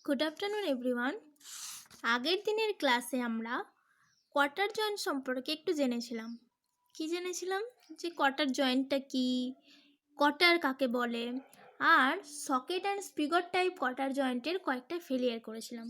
Good afternoon everyone. আগের দিনের ক্লাসে আমরা কোয়ার্টার জয়েন্ট সম্পর্কে একটু জেনেছিলাম। কি জেনেছিলাম? যে কোয়ার্টার জয়েন্টটা কি, কোয়ার্টার কাকে বলে, আর সকেট অ্যান্ড স্পিগট টাইপ কোয়ার্টার জয়েন্টের কয়েকটা ফেলিয়ার করেছিলাম।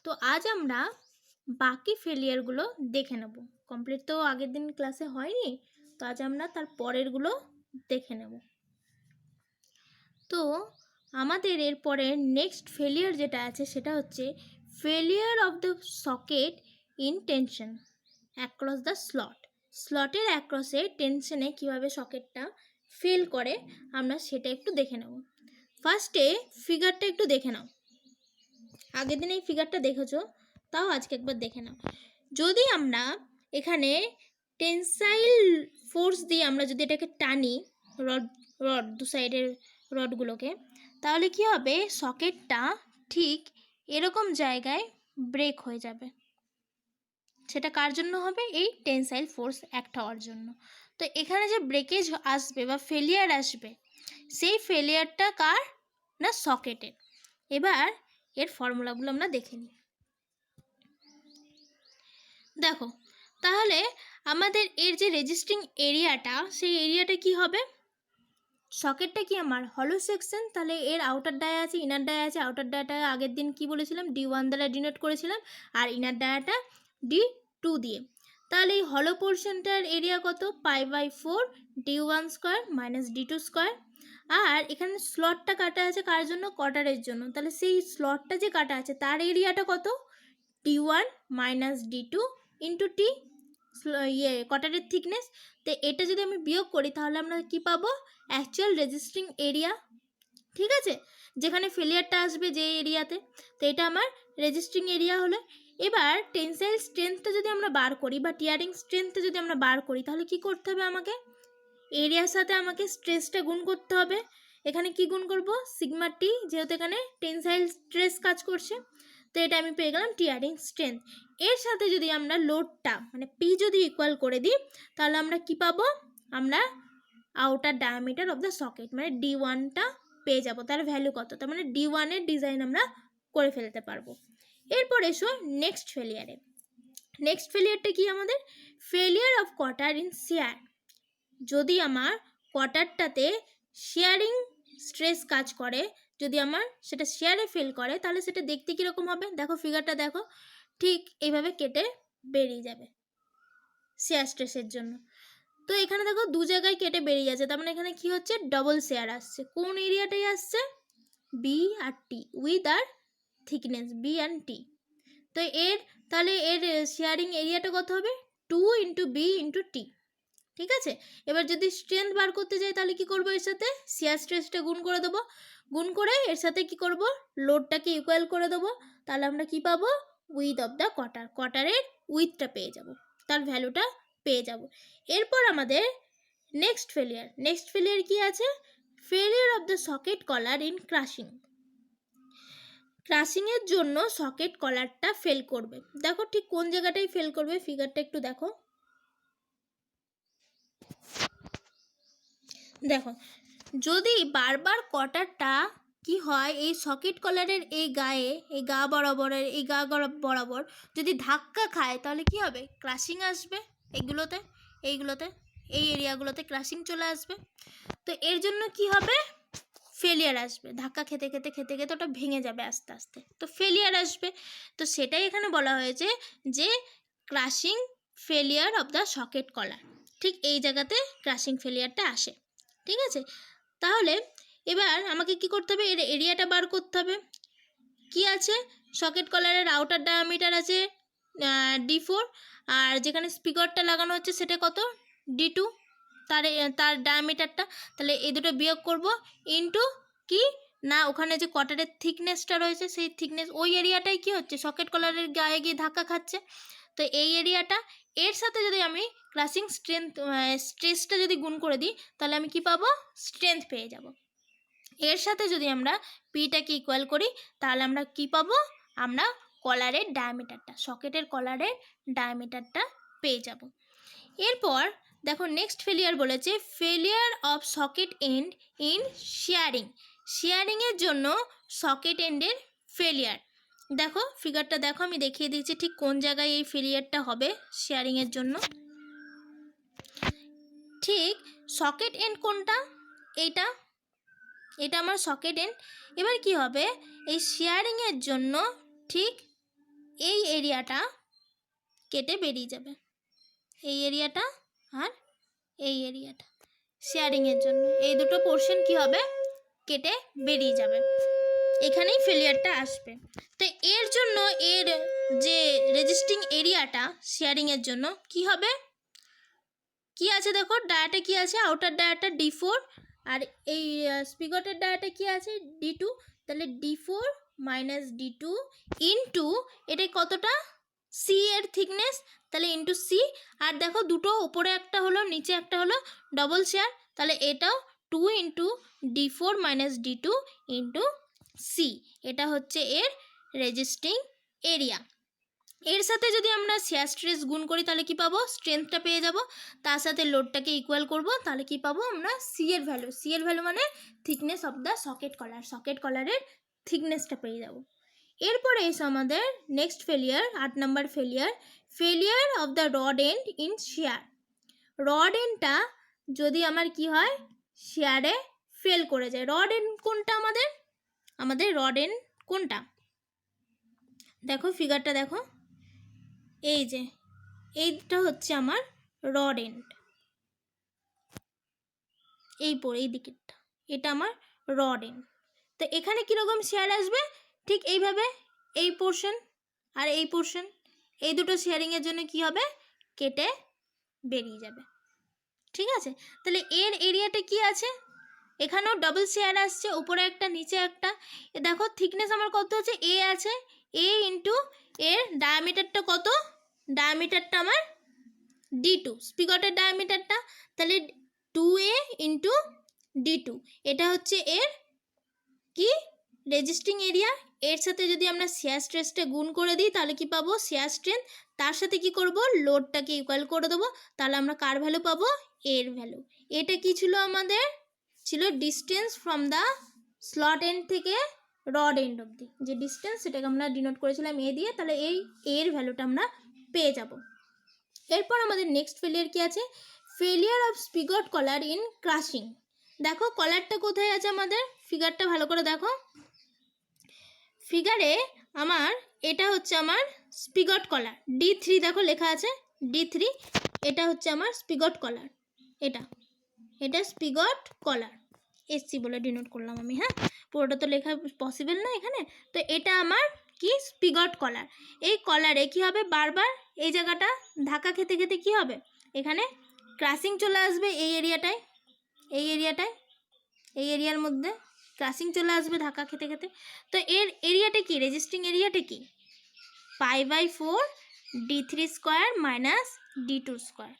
তো আজ আমরা বাকি ফেলিয়ারগুলো দেখে নেব। কমপ্লিট তো আগের দিন ক্লাসে হয়নি, তো আজ আমরা তার পরেরগুলো দেখে নেব। তো আমাদের এরপরে নেক্সট ফেলিয়ার যেটা আছে সেটা হচ্ছে failure of the socket in tension across the স্লটের অ্যাক্রসে টেনশনে কীভাবে সকেটটা ফেল করে আমরা সেটা একটু দেখে নেব। ফার্স্টে ফিগারটা একটু দেখে নাও। আগের দিন এই ফিগারটা দেখেছো, তাও আজকে একবার দেখে নাও। যদি আমরা এখানে টেনসাইল ফোর্স দিয়ে আমরা যদি এটাকে টানি, রড দু সাইডের রডগুলোকে, তাহলে কি হবে, সকেটটা ঠিক এরকম জায়গায় ব্রেক হয়ে যাবে। সেটা কার জন্য হবে? এই টেনসাইল ফোর্স অ্যাক্ট হওয়ার জন্য। তো এখানে যে ব্রেকেজ আসবে বা ফেলিয়ার আসবে, সেই ফেলিয়ারটা কার? না, সকেটের। এবার এর ফর্মুলাগুলো আমরা দেখে নিই। দেখো, তাহলে আমাদের এর যে রেজিস্টিং এরিয়াটা, সেই এরিয়াটা কি হবে? সকেটটা কি আমার হলো সেকশন, তাহলে এর আউটার ডায়া আছে, ইনার ডায়া আছে। আউটার ডায়াটা আগের দিন কি বলেছিলাম? D1 দ্বারা ডিনোট করেছিলাম, আর ইনার ডায়াটা D2 দিয়ে। তাহলে এই হলো পোর্শনটার এরিয়া কত? π/4 D1 square minus D2 square. আর এখানে স্লটটা কাটা আছে কার জন্য? কোয়ার্টারের জন্য। তাহলে সেই স্লটটা যে কাটা আছে তার এরিয়াটা কত? D1 minus D2 into T, কোয়ার্টারের thickness. তো এটা যদি আমি বিয়োগ করি তাহলে আমরা কি পাবো? Actual resisting area. ঠিক আছে, যেখানে ফেলিয়ারটা আসবে যে এরিয়াতে, তো এটা আমার রেজিস্টিং এরিয়া হলো। এবার টেনসাইল স্ট্রেংথটা যদি আমরা বার করি বা টিয়ারিং স্ট্রেংথটা যদি আমরা বার করি, তাহলে কি করতে হবে? আমাকে এরিয়ার সাথে আমাকে স্ট্রেসটা গুণ করতে হবে। এখানে কি গুণ করব? সিগমা টি, যেহেতু এখানে টেনসাইল স্ট্রেস কাজ করছে। তো এটা আমি পেয়ে গেলাম টিয়ারিং স্ট্রেংথ। এর সাথে যদি আমরা লোডটা মানে পি যদি ইকুয়াল করে দিই, তাহলে আমরা কি পাবো? আমরা outer diameter of the socket মানে D1টা পেয়ে যাবো। তার ভ্যালু কত? তার মানে D1 এর ডিজাইন আমরা করে ফেলতে পারবো। এরপর এসো নেক্সট ফেলিয়ারে। নেক্সট ফেলিয়ারটা কি আমাদের? Failure of quarter in share. যদি আমার কোয়ার্টারটাতে শেয়ারিং স্ট্রেস কাজ করে, যদি আমার সেটা শেয়ারে ফেল করে, তাহলে সেটা দেখতে কীরকম হবে? দেখো ফিগারটা দেখো, ঠিক এইভাবে কেটে বেরিয়ে যাবে শেয়ার স্ট্রেসের জন্য। তো এখানে দেখো দু জায়গায় কেটে বেরিয়ে যাচ্ছে, তার মানে এখানে কি হচ্ছে? ডবল শেয়ার আসছে। কোন এরিয়াটাই আসছে? বি আর টি, উইথ আর থিকনেস বি অ্যান্ড টি। তো এর তাহলে এর শেয়ারিং এরিয়াটা কত হবে? 2 ইন্টু বি ইন্টু টি। ঠিক আছে, এবার যদি স্ট্রেংথ বার করতে যাই তাহলে কি করবো? এর সাথে শেয়ার স্ট্রেসটা গুণ করে দেবো। গুণ করে এর সাথে কি করব? লোডটাকে ইকুয়াল করে দেবো। তাহলে আমরা কি পাবো? উইথ অফ দ্য কোয়ার্টার, কোয়ার্টারের উইথটা পেয়ে যাব, তার ভ্যালুটা পেয়ে যাব। এরপর আমাদের নেক্সট ফেলিয়ার কি আছে? Failure of the socket collar in crushing. ক্রাশিংয়ের জন্য সকেট কলারটা ফেল করবে। দেখো ঠিক কোন জায়গাটায় ফেল করবে, ফিগারটা একটু দেখো। দেখো, যদি বারবার কটারটা কি হয়, এই সকেট কলারের এই গায়ে, এই গা বরাবরের এই গা বরাবর যদি ধাক্কা খায়, তাহলে কি হবে? ক্রাশিং আসবে এইগুলোতে, এই এরিয়াগুলোতে ক্রাশিং চলে আসবে। তো এর জন্য কি হবে? ফেলিয়ার আসবে। ধাক্কা খেতে ওটা ভেঙে যাবে আস্তে আস্তে, তো ফেলিয়ার আসবে। তো সেটাই এখানে বলা হয়েছে যে crushing failure of the socket collar. ঠিক এই জায়গাতে ক্রাশিং ফেলিয়ারটা আসে। ঠিক আছে, তাহলে এবার আমাকে কি করতে হবে? এর এরিয়াটা বার করতে হবে। কি আছে? সকেট কলারের আউটার ডায়ামিটার আছে D4, আর যেখানে স্পিকারটা লাগানো হচ্ছে সেটা কত? D2, তার ডায়ামিটারটা। তাহলে এই দুটো বিয়োগ করব, ইন্টু কি না, ওখানে যে কোয়ার্টারের থিকনেসটা রয়েছে, সেই থিকনেস ওই এরিয়াটাই কি হচ্ছে? সকেট কলারের গায়ে গিয়ে ধাক্কা খাচ্ছে। তো এই এরিয়াটা, এর সাথে যদি আমি ক্রাশিং স্ট্রেসটা যদি গুণ করে দিই, তাহলে আমি কি পাবো? স্ট্রেংথ পেয়ে যাব। এর সাথে যদি আমরা পিটাকে ইকুয়াল করি, তাহলে আমরা কি পাবো? আমরা কলারের ডায়ামিটারটা, সকেটের কলারের ডায়ামিটারটা পেয়ে যাব। এরপর দেখো নেক্সট ফেলিয়ার বলেছে failure of socket end in শেয়ারিংয়ের জন্য সকেট এন্ডের ফেলিয়ার। দেখো ফিগারটা দেখো, আমি দেখিয়ে দিচ্ছি ঠিক কোন জায়গায় এই ফেলিয়ারটা হবে শেয়ারিংয়ের জন্য। ঠিক সকেট এন্ড কোনটা? এইটা, এটা আমার সকেট এন্ড। এবার কি হবে, এই শেয়ারিংয়ের জন্য ঠিক এই এরিয়াটা কেটে বেরিয়ে যাবে, এই এরিয়াটা আর এই এরিয়াটা শেয়ারিংয়ের জন্য এই দুটো পোর্শন কি হবে, কেটে বেরিয়ে যাবে, এখানেই ফেলিয়ারটা আসবে। তো এর জন্য এর যে রেজিস্টিং এরিয়াটা শেয়ারিংয়ের জন্য কি হবে, কি আছে দেখো ডায়াটা কি আছে, আউটার ডায়াটা D4 আর এই স্পিগটের ডায়াটা কি আছে D2, তাহলে D4 মাইনাস D2 ইন্টু এটা কতটা C এর থিকনেস, তাহলে ইন্টু C। আর দেখো দুটো উপরে একটা হলো নিচে একটা হলো ডবল শেয়ার, তাহলে এটাও 2 into D4 minus D2 into C, এটা হচ্ছে এর রেজিস্টিং এরিয়া। এর সাথে যদি আমরা শেয়ার স্ট্রেস গুণ করি তাহলে কি পাবো, স্ট্রেংথটা পেয়ে যাব, তার সাথে লোডটাকে ইকুয়াল করব, তাহলে কি পাবো আমরা সি এর ভ্যালু মানে থিকনেস অফ দ্য সকেট কলারের থিকনেসটা পেয়ে যাব। এরপরে এসে আমাদের next failure 8 number failure of the rod end in shear. Rod এন্ডটা যদি আমার কি হয় শেয়ারে ফেল করে যায়, রড এন্ড কোনটা আমাদের রড এন্ড কোনটা, দেখো ফিগারটা দেখো, এই যে এইটা হচ্ছে আমার রড এন্ড, এই দিকেরটা এটা আমার রড এন্ড। তো এখানে কীরকম শেয়ার আসবে, ঠিক এইভাবে এই পোর্শন আর এই পোর্শন এই দুটো শেয়ারিংয়ের জন্য কি হবে, কেটে বেরিয়ে যাবে। ঠিক আছে, তাহলে এর এরিয়াটা কি আছে, এখানেও ডবল শেয়ার আসছে, উপরে একটা নিচে একটা। দেখো থিকনেস আমার কত আছে, এ আছে, এ ইন্টু এর ডায়ামিটারটা কত, ডায়ামিটারটা আমার D2, স্পিগটের ডায়ামিটারটা, তাহলে 2A ইন্টু D2, এটা হচ্ছে এর কি রেজিস্টিং এরিয়া। এর সাথে যদি আমরা শেয়ার স্ট্রেসটা গুণ করে দিই তাহলে কি পাবো, শেয়ার স্ট্রেংথ, তার সাথে কি করব লোডটাকে ইকুয়াল করে দেবো, তাহলে আমরা কার ভ্যালু পাবো, এর ভ্যালু। এটা কি ছিল আমাদের, ছিল distance from the slot end থেকে রড এন্ড অবধি যে ডিস্টেন্স, সেটাকে আমরা ডিনোট করেছিলাম এ দিয়ে, তাহলে এই এর ভ্যালুটা আমরা পেয়ে যাব। এরপর আমাদের নেক্সট ফেলিয়ার কি আছে, failure of spigot collar in crushing. দেখো কলারটা কোথায় আছে আমাদের, ফিগারটা ভালো করে দেখো, ফিগারে আমার এটা হচ্ছে আমার স্পিগট কলার D3, দেখো লেখা আছে D3, এটা হচ্ছে আমার স্পিগট কলার, এটা স্পিগট কলার, SC বলে ডিনোট করলাম আমি, হ্যাঁ পুরোটা তো লেখা পসিবল না এখানে। তো এটা আমার কি স্পিগট কলার, এই কলারে কি হবে বারবার এই জায়গাটা ধাক্কা খেতে খেতে কি হবে, এখানে ক্রাসিং চলে আসবে, এই এরিয়ার মধ্যে ক্রাসিং চলে আসবে ধাক্কা খেতে খেতে। তো এর এরিয়াটা কি, রেজিস্টিং এরিয়াটা কি, π/4 D3 square minus D2 square.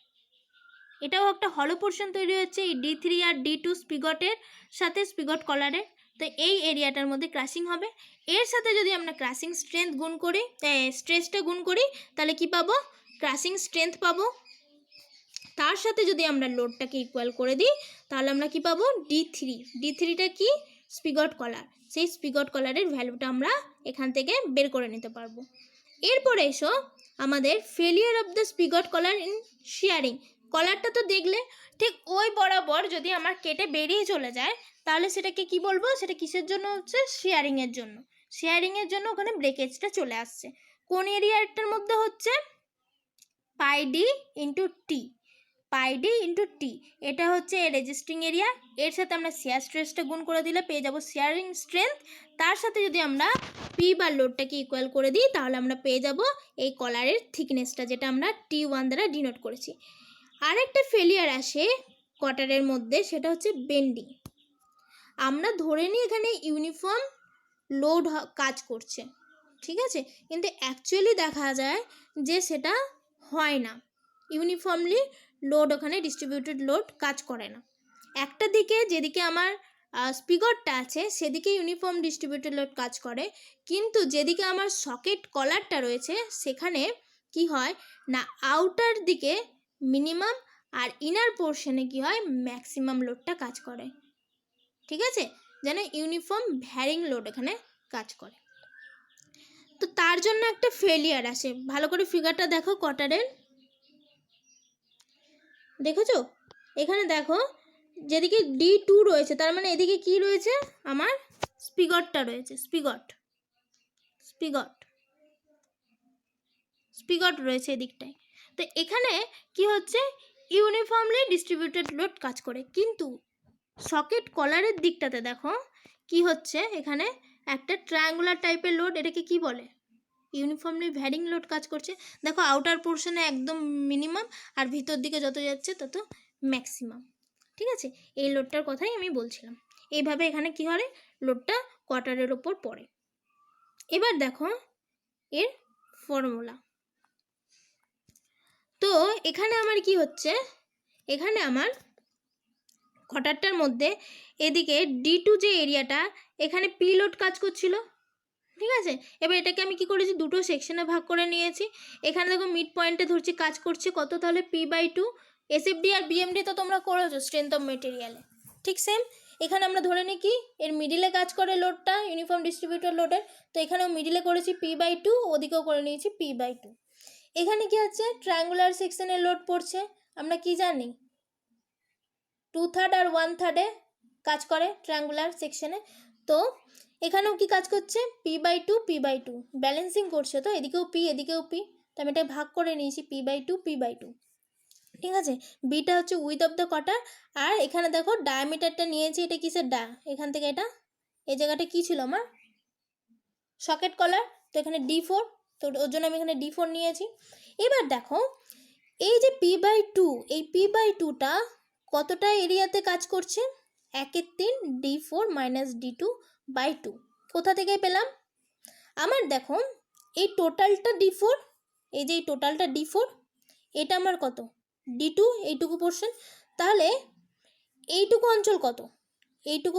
এটাও একটা হলো পোর্শন তৈরি হচ্ছে এই D3 আর D2 স্পিগটের সাথে, স্পিগট কলারের। তো এই এরিয়াটার মধ্যে ক্রাসিং হবে, এর সাথে যদি আমরা ক্রাসিং স্ট্রেংথ গুণ করি, স্ট্রেসটা গুণ করি, তাহলে কি পাবো, ক্রাসিং স্ট্রেংথ পাবো, তার সাথে যদি আমরা লোডটাকে ইকুয়াল করে দিই তাহলে আমরা কি পাবো, D3টা কি স্পিগট কলার, সেই স্পিগট কলারের ভ্যালুটা আমরা এখান থেকে বের করে নিতে পারবো। এরপরে এসো আমাদের failure of the spigot collar in shearing. কলারটা তো দেখলে ঠিক ওই বরাবর যদি আমার কেটে বেরিয়ে চলে যায় তাহলে সেটাকে কি বলবো, সেটা কিসের জন্য হচ্ছে, শেয়ারিংয়ের জন্য ওখানে ব্রেকেজটা চলে আসছে। কোন এরিয়াটার মধ্যে হচ্ছে, πD ইন্টু টি, এটা হচ্ছে রেজিস্টিং এরিয়া, এর সাথে আমরা শেয়ার স্ট্রেসটা গুণ করে দিলে পেয়ে যাব শেয়ারিং স্ট্রেংথ, তার সাথে যদি আমরা পি বা লোডটাকে ইকুয়াল করে দিই তাহলে আমরা পেয়ে যাব এই কলারের থিকনেসটা, যেটা আমরা T1 দ্বারা ডিনোট করেছি। আরেকটা ফেলিয়ার আসে কটারের মধ্যে, সেটা হচ্ছে বেন্ডিং। আমরা ধরে নিই এখানে ইউনিফর্ম লোড কাজ করছে, ঠিক আছে, কিন্তু অ্যাকচুয়ালি দেখা যায় যে সেটা হয় না, ইউনিফর্মলি লোড ওখানে ডিস্ট্রিবিউটেড লোড কাজ করে না। একটা দিকে যেদিকে আমার স্পিগটটা আছে সেদিকে ইউনিফর্ম ডিস্ট্রিবিউটেড লোড কাজ করে, কিন্তু যেদিকে আমার সকেট কলারটা রয়েছে সেখানে কি হয় না, আউটার দিকে মিনিমাম আর ইনার পোর্শনে কি হয় ম্যাক্সিমাম লোডটা কাজ করে। ঠিক আছে, যেন ইউনিফর্ম ভ্যারিং লোড এখানে কাজ করে। তো তার জন্য একটা ফেলিয়ার আসে। ভালো করে ফিগারটা দেখো কটারের, দেখেছো? এখানে দেখো যেদিকে D2 রয়েছে তার মানে এদিকে কি রয়েছে, আমার স্পিগটটা রয়েছে, স্পিগট স্পিগট স্পিগট রয়েছে এদিকটায়। তো এখানে কি হচ্ছে, ইউনিফর্মলি ডিস্ট্রিবিউটেড লোড কাজ করে। কিন্তু সকেট কলারের দিকটাতে দেখো কি হচ্ছে, এখানে একটা ট্রায়াঙ্গুলার টাইপের লোড, এটাকে কি বলে, ইউনিফর্মলি ভ্যারিং লোড কাজ করছে। দেখো আউটার পোর্শনে একদম মিনিমাম, আর ভিতর দিকে যত যাচ্ছে তত ম্যাক্সিমাম। ঠিক আছে, এই লোডটার কথাই আমি বলছিলাম। এইভাবে এখানে কি হয়, লোডটা কোয়ার্টারের ওপর পড়ে। এবার দেখো এর ফর্মুলা। তো এখানে আমার কি হচ্ছে, এখানে আমার কোয়ার্টারটার মধ্যে এদিকে D2 যে এরিয়াটা, এখানে পি লোড কাজ করছিল। ঠিক আছে, এবার এটাকে আমি কি করেছি, দুটো সেকশনে ভাগ করে নিয়েছি। এখানে দেখো মিড পয়েন্টে ধরছি কাজ করছে কত, তাহলে P/2। SFD আর BMD তো তোমরা করেছো স্ট্রেংথ অফ মেটেরিয়ালে, ঠিক সেম এখানে আমরা ধরে নিই কি এর মিডিলে কাজ করে লোডটা, ইউনিফর্ম ডিস্ট্রিবিউটর লোডের। তো এখানেও মিডিলে করেছি P/2, ওদিকেও করে নিয়েছি P/2। এখানে কি হচ্ছে, ট্রায়াঙ্গুলার সেকশনের লোড পড়ছে, আমরা কি জানি 2/3 আর 1/3 কাজ করে ট্রায়াঙ্গুলার সেকশনে। তো এখানেও কি কাজ করছে, P/2 ব্যালেন্সিং করছে, তো এদিকেও P এদিকেও P। তো আমি এটা ভাগ করে নিয়েছি P/2। ঠিক আছে, বিটা হচ্ছে উইথ অফ দ্য কটার। আর এখানে দেখো ডায়ামিটারটা নিয়েছি, এটা কিসের এখান থেকে এটা এই জায়গাটা কি ছিল আমার, সকেট কলার। তো এখানে D4, তো ওর জন্য আমি এখানে D4 নিয়েছি। এবার দেখো এই যে P/2, এই P/2টা কতটা এরিয়াতে কাজ করছে, 1/3 D4 - D2/2। কোথা থেকে পেলাম, আমার দেখো এই টোটালটা D4, এই যে এই টোটালটা D4, এটা আমার কত D2, এইটুকু পোর্শন। তাহলে এইটুকু অঞ্চল কত, এইটুকু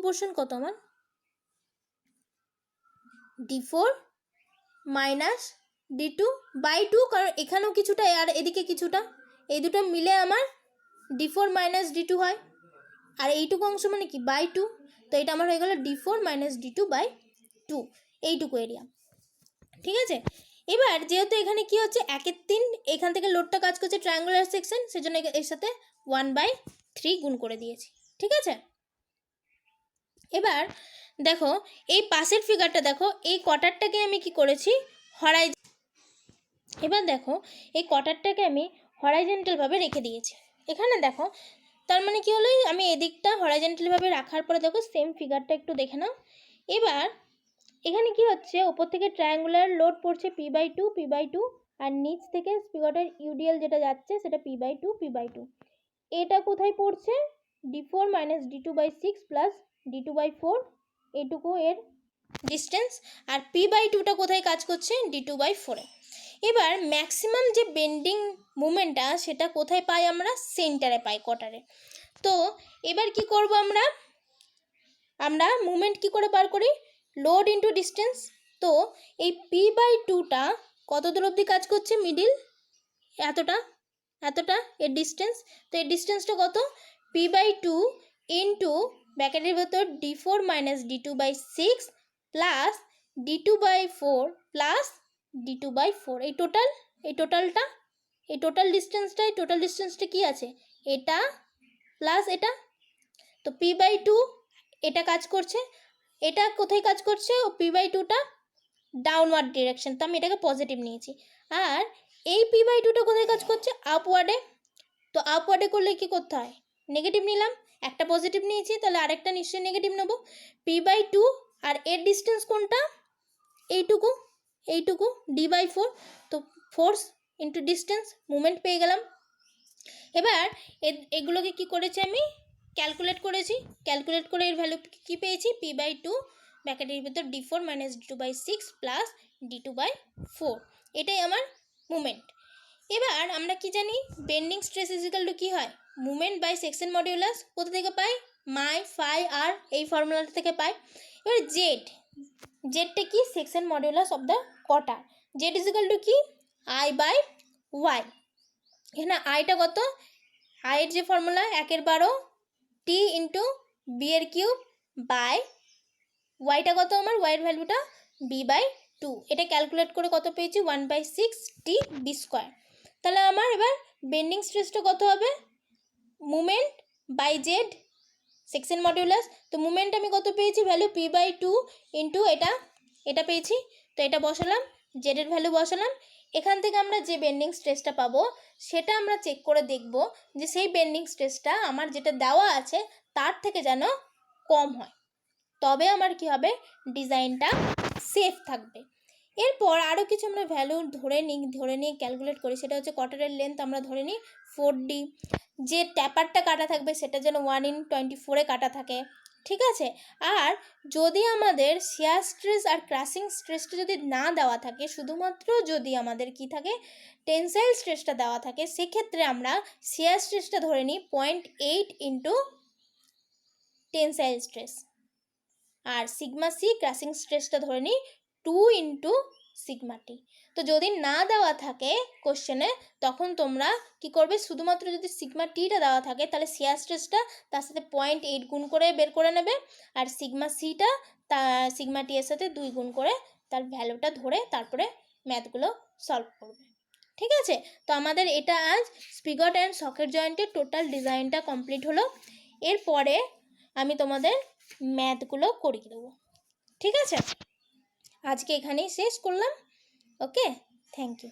পোর্শন কত আমার, D4 - D2/2, কারণ এখানেও কিছুটা আর এদিকে কিছুটা, এই দুটো মিলে আমার D4 - D2 হয়। আর এইটুকু অংশ মানে কি বাই 2, তো এটা আমার হয়ে গেল D4 - D2/2, এইটুকু এরিয়া। ঠিক আছে, এবার যেহেতু এখানে কি হচ্ছে 1/3, এখান থেকে লোডটা কাজ করছে ট্রায়াঙ্গুলার সেকশন, সেজন্য এর সাথে 1/3 গুণ করে দিয়েছি। ঠিক আছে, এবার দেখো এই পাশের ফিগারটা দেখো, এই কোয়ার্টারটাকে আমি কি করেছি এবার দেখো এই কোয়ার্টারটাকে আমি হরাইজন্টালভাবে রেখে দিয়েছি। এখানে দেখো তার মানে কি হলো, আমি এদিকটা হরাইজন্টালভাবে রাখার পরে দেখো সেম ফিগারটা একটু দেখে নাও। এবার এখানে কি হচ্ছে, ওপর থেকে ট্রায়াঙ্গুলার লোড পড়ছে P/2, আর নিচ থেকে স্পিগটের ইউডিএল যেটা যাচ্ছে সেটা P/2। এটা কোথায় পড়ছে, D4 - D2/6 প্লাস D2/4, এটুকু এর ডিস্টেন্স। আর P/2টা কোথায় কাজ করছে, D2/4 এ। এবার ম্যাক্সিমাম যে বেন্ডিং মুভমেন্টটা সেটা কোথায় পাই, আমরা সেন্টারে পাই, কোয়ার্টারে। তো এবার কি করব, আমরা মুভমেন্ট কি করে বার করি, লোড ইন্টু ডিস্টেন্স। তো এই P/2টা কত দূর অবধি কাজ করছে, মিডিল এতটা এর ডিস্টেন্স। তো এর ডিস্টেন্সটা কত, P/2 ইন্টু ব্র্যাকেটের ভেতর D4 - D2/6 plus D2/4 plus D2/4, এই টোটাল ডিস্টেন্সটা কি আছে, এটা প্লাস এটা। তো P/2 এটা কাজ করছে, এটা কোথায় কাজ করছে, ও P/2টা ডাউনওয়ার্ড ডিরেকশন, তো আমি এটাকে পজিটিভ নিয়েছি। আর এই P/2টা কোথায় কাজ করছে, আপওয়ার্ডে। তো আপওয়ার্ডে করলে কি করতে হয়, নেগেটিভ নিলাম, একটা পজিটিভ নিয়েছি তাহলে আরেকটা নিশ্চয়ই নেগেটিভ নেব। P/2 আর এর ডিস্টেন্স কোনটা, এইটুকু D/4। তো ফোর্স ইন্টু ডিস্টেন্স, মুভমেন্ট পেয়ে গেলাম। এবার এগুলোকে কি করেছি, আমি ক্যালকুলেট করে এর ভ্যালু কি পেয়েছি, P/2 ব্র্যাকেটের ভিতর D4 - D2/6 প্লাস D2/4, এটাই আমার মুভমেন্ট। এবার আমরা কি জানি, বেন্ডিং স্ট্রেস ইজিক্যাল টু কি হয়, মুভমেন্ট বাই সেকশন মডিউলাস। কোথা থেকে পাই, মাই ফাই আর, এই ফর্মুলাটা থেকে পাই। এবার জেডটা কি, section modulus of the quarter. Z equal to কি, I/Y। এখানে আইটা কত, আইয়ের যে ফর্মুলা 1/12 T ইন্টু B এর কিউব বাই ওয়াইটা কত, আমার ওয়াইয়ের ভ্যালুটা b/2। এটা ক্যালকুলেট করে কত পেয়েছি 1/6 তাহলে আমার এবার বেন্ডিং স্ট্রেসটা কত হবে movement by Z section modulus. তো মুভমেন্ট আমি কত পেয়েছি ভ্যালু p/2 ইন্টু এটা পেয়েছি। তো এটা বসালাম, জেডের ভ্যালু বসালাম। এখান থেকে আমরা যে বেন্ডিং স্ট্রেসটা পাবো সেটা আমরা চেক করে দেখব যে সেই বেন্ডিং স্ট্রেসটা আমার যেটা দেওয়া আছে তার থেকে যেন কম হয়, তবে আমার কি হবে ডিজাইনটা সেফ থাকবে। এরপর আরও কিছু আমরা ভ্যালু ধরে নিয়ে ক্যালকুলেট করি, সেটা হচ্ছে কটারের লেন্থ আমরা ধরে নিই 4D, যে ট্যাপারটা কাটা থাকবে সেটা যেন 1/24 কাটা থাকে, ঠিক আছে। আর যদি আমাদের শিয়ার স্ট্রেস আর ক্রাশিং স্ট্রেসটা যদি না দেওয়া থাকে, শুধুমাত্র যদি আমাদের কি থাকে টেনসাইল স্ট্রেসটা দেওয়া থাকে, সেক্ষেত্রে আমরা শিয়ার স্ট্রেসটা ধরে নিই 0.8 ইন্টু টেনসাইল স্ট্রেস, আর সিগমা সি ক্রাশিং স্ট্রেসটা ধরে নিই 2 ইন্টু সিগমা টি। তো যদি না দেওয়া থাকে কোশ্চেনে তখন তোমরা কি করবে, শুধুমাত্র যদি সিগমা টিটা দেওয়া থাকে তাহলে শিয়ার স্ট্রেসটা তার সাথে 0.8 গুণ করে বের করে নেবে, আর সিগমা সিটা সিগমা টি এর সাথে 2 গুণ করে তার ভ্যালুটা ধরে তারপরে ম্যাথগুলো সলভ করবে, ঠিক আছে। তো আমাদের এটা আজ স্পিগট অ্যান্ড সকেট জয়েন্টের টোটাল ডিজাইনটা কমপ্লিট হলো। এরপরে আমি তোমাদের ম্যাথগুলো করিয়ে দেবো, ঠিক আছে। আজকে এখানেই শেষ করলাম। ওকে, থ্যাংক ইউ।